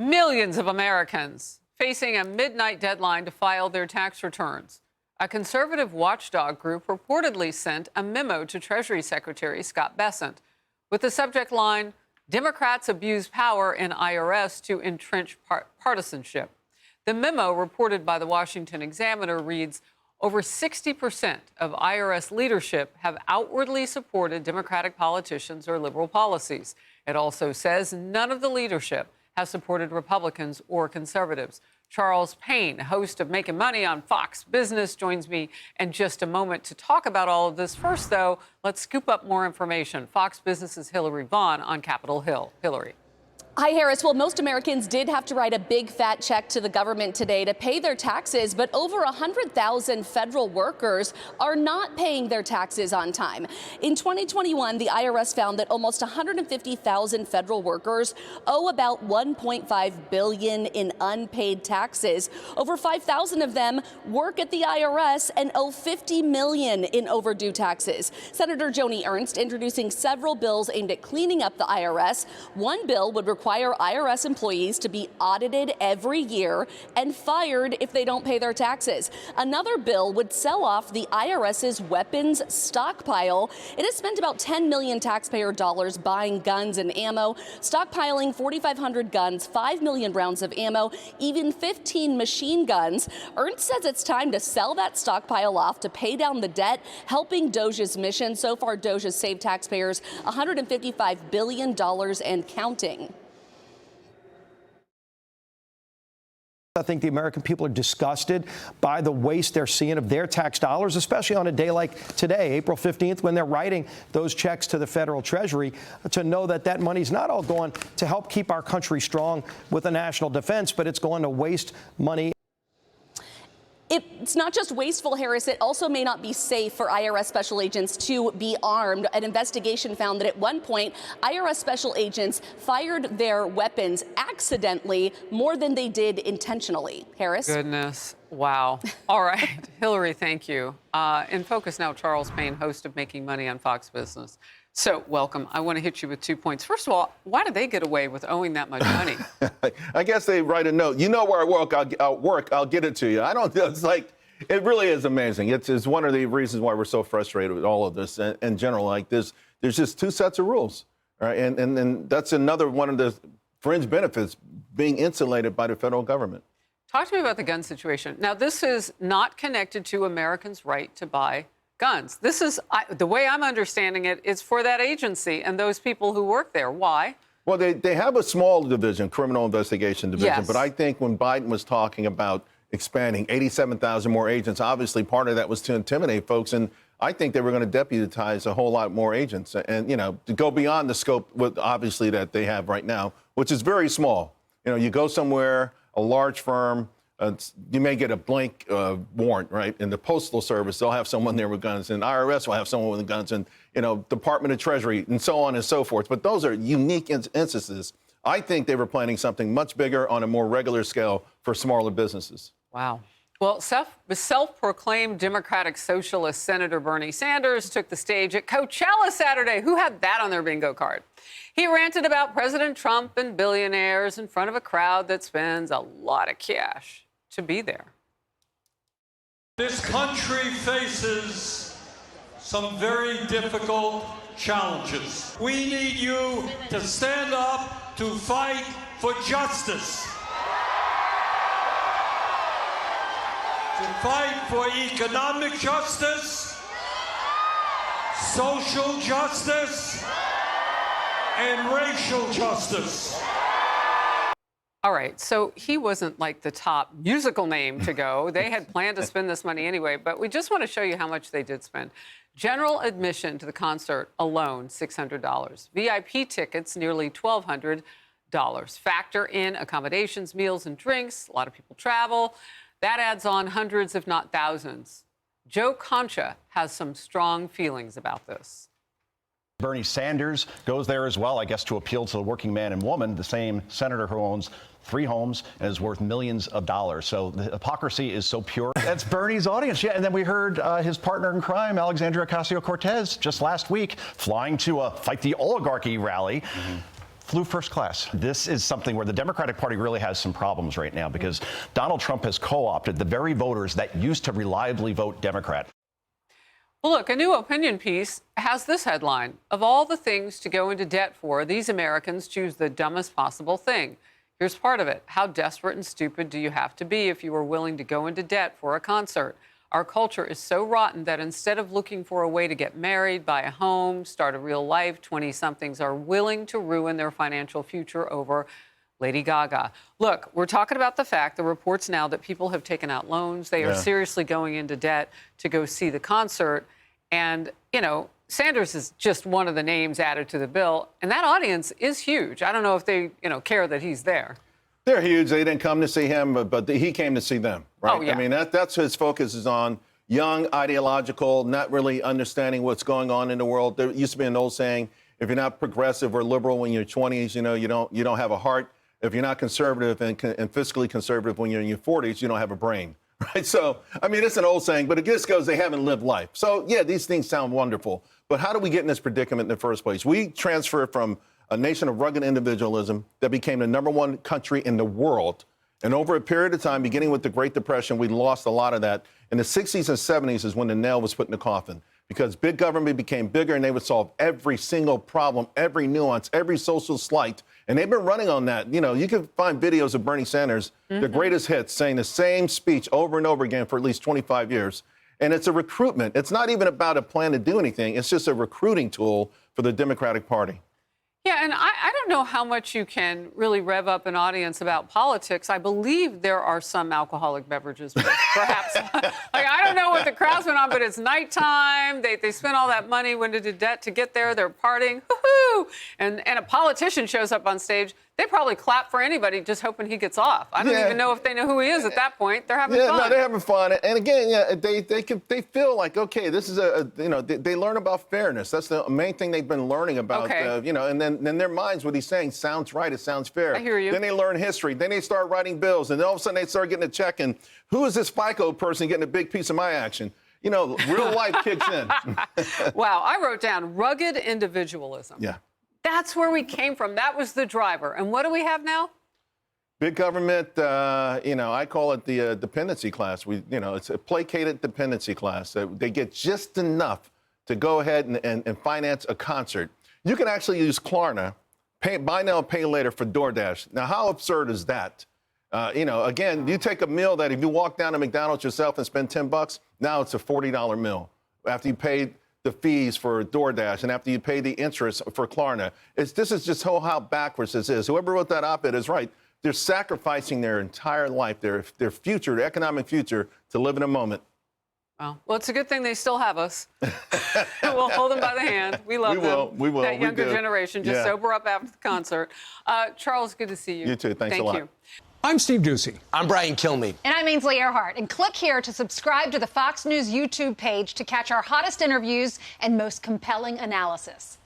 Millions of Americans facing a midnight deadline to file their tax returns. A conservative watchdog group reportedly sent a memo to Treasury Secretary Scott Bessent with the subject line, Democrats abuse power in IRS to entrench partisanship. The memo, reported by the Washington Examiner, reads, over 60% of IRS leadership have outwardly supported Democratic politicians or liberal policies. It also says none of the leadership has supported Republicans or conservatives. Charles Payne, host of Making Money on Fox Business, joins me in just a moment to talk about all of this. First, though, let's scoop up more information. Fox Business's Hillary Vaughn on Capitol Hill. Hillary. Hi, Harris. Well, most Americans did have to write a big fat check to the government today to pay their taxes, but over 100,000 federal workers are not paying their taxes on time. In 2021, the IRS found that almost 150,000 federal workers owe about $1.5 billion in unpaid taxes. Over 5,000 of them work at the IRS and owe $50 million in overdue taxes. Senator Joni Ernst introducing several bills aimed at cleaning up the IRS. One bill would require IRS employees to be audited every year and fired if they don't pay their taxes. Another bill would sell off the IRS's weapons stockpile. It has spent about $10 million taxpayer dollars buying guns and ammo, stockpiling 4,500 guns, 5 million rounds of ammo, even 15 machine guns. Ernst says it's time to sell that stockpile off to pay down the debt, helping DOGE's mission. So far, DOGE has saved taxpayers $155 billion and counting. I think the American people are disgusted by the waste they're seeing of their tax dollars, especially on a day like today, April 15th, when they're writing those checks to the federal Treasury, to know that that money's not all going to help keep our country strong with a national defense, but it's going to waste money. It's not just wasteful, Harris. It also may not be safe for IRS special agents to be armed. An investigation found that at one point, IRS special agents fired their weapons accidentally more than they did intentionally. Harris? Goodness. Wow. All right. Hillary, thank you. In focus now, Charles Payne, host of Making Money on Fox Business. So, welcome. I want to hit you with 2 points. First of all, why did they get away with owing that much money? I guess they write a note. You know where I work, I'll get it to you. I don't, it's like, it really is amazing. It's one of the reasons why we're so frustrated with all of this in general. Like this, there's just two sets of rules, right? And that's another one of the fringe benefits, being insulated by the federal government. Talk to me about the gun situation. Now, this is not connected to Americans' right to buy guns. This is, the way I'm understanding it, is for that agency and those people who work there. Why? Well, they have a small division, criminal investigation division, yes. But I think when Biden was talking about expanding 87,000 more agents, obviously part of that was to intimidate folks, and I think they were going to deputize a whole lot more agents and, you know, to go beyond the scope, obviously, that they have right now, which is very small. You know, you go somewhere, a large firm, you may get a blank warrant, right? In the Postal Service, they'll have someone there with guns, and IRS will have someone with guns, and, you know, Department of Treasury, and so on and so forth. But those are unique instances. I think they were planning something much bigger on a more regular scale for smaller businesses. Wow. Well, self-proclaimed Democratic Socialist Senator Bernie Sanders took the stage at Coachella Saturday. Who had that on their bingo card? He ranted about President Trump and billionaires in front of a crowd that spends a lot of cash to be there. This country faces some very difficult challenges. We need you to stand up to fight for justice. To fight for economic justice, social justice, and racial justice. All right, so he wasn't like the top musical name to go. They had planned to spend this money anyway, but we just want to show you how much they did spend. General admission to the concert alone, $600. VIP tickets, nearly $1,200. Factor in accommodations, meals, and drinks. A lot of people travel. That adds on hundreds, if not thousands. Joe Concha has some strong feelings about this. Bernie Sanders goes there as well, I guess, to appeal to the working man and woman, the same senator who owns 3 homes and is worth millions of dollars. So the hypocrisy is so pure. That's Bernie's audience. Yeah, and then we heard his partner in crime, Alexandria Ocasio-Cortez, just last week, flying to a Fight the Oligarchy rally. Flew first class. This is something where the Democratic Party really has some problems right now because Donald Trump has co-opted the very voters that used to reliably vote Democrat. Well, look, a new opinion piece has this headline: of all the things to go into debt for, these Americans choose the dumbest possible thing. Here's part of it. How desperate and stupid do you have to be if you are willing to go into debt for a concert? Our culture is so rotten that instead of looking for a way to get married, buy a home, start a real life, 20-somethings are willing to ruin their financial future over Lady Gaga. Look, we're talking about the fact, the reports now that people have taken out loans. They are seriously going into debt to go see the concert. And, you know, Sanders is just one of the names added to the bill. And that audience is huge. I don't know if they, care that he's there. They're huge. They didn't come to see him, but he came to see them, right? Oh, yeah. I mean, that's his focus is on: young, ideological, not really understanding what's going on in the world. There used to be an old saying: if you're not progressive or liberal when you're 20s, you don't have a heart. If you're not conservative and fiscally conservative when you're in your 40s, you don't have a brain, right? So, I mean, it's an old saying, but it just goes, they haven't lived life. So, yeah, these things sound wonderful. But how do we get in this predicament in the first place? We transferred from a nation of rugged individualism that became the #1 country in the world. And over a period of time, beginning with the Great Depression, we lost a lot of that. In the 60s and 70s is when the nail was put in the coffin, because big government became bigger and they would solve every single problem, every nuance, every social slight. And they've been running on that. You can find videos of Bernie Sanders, the greatest hits, saying the same speech over and over again for at least 25 years. And it's a recruitment. It's not even about a plan to do anything. It's just a recruiting tool for the Democratic Party. Yeah, and I don't know how much you can really rev up an audience about politics. I believe there are some alcoholic beverages, perhaps. I don't know what the crowd's been on, but it's nighttime. They spent all that money, went into debt to get there. They're partying. Woohoo! And a politician shows up on stage. They probably clap for anybody just hoping he gets off. I don't even know if they know who he is at that point. They're having fun. No, they're having fun. And again, they feel like, okay, this is they learn about fairness. That's the main thing they've been learning about, and then their minds, what he's saying sounds right. It sounds fair. I hear you. Then they learn history. Then they start writing bills. And then all of a sudden they start getting a check. And who is this FICO person getting a big piece of my action? Real life kicks in. Wow. I wrote down rugged individualism. Yeah. That's where we came from. That was the driver. And what do we have now? Big government, I call it the dependency class. It's a placated dependency class. They get just enough to go ahead and finance a concert. You can actually use Klarna, buy now, pay later for DoorDash. Now, how absurd is that? Again, you take a meal that if you walk down to McDonald's yourself and spend $10, now it's a $40 meal after you paid the fees for DoorDash and after you pay the interest for Klarna. This is just how backwards this is. Whoever wrote that op-ed is right. They're sacrificing their entire life, their future, their economic future, to live in a moment. Well, it's a good thing they still have us. We'll hold them by the hand. We love them. We will. That younger generation. Just sober up after the concert. Charles, good to see you. You too. Thanks a lot. Thank you. I'm Steve Ducey. I'm Brian Kilmeade. And I'm Ainsley Earhart. And click here to subscribe to the Fox News YouTube page to catch our hottest interviews and most compelling analysis.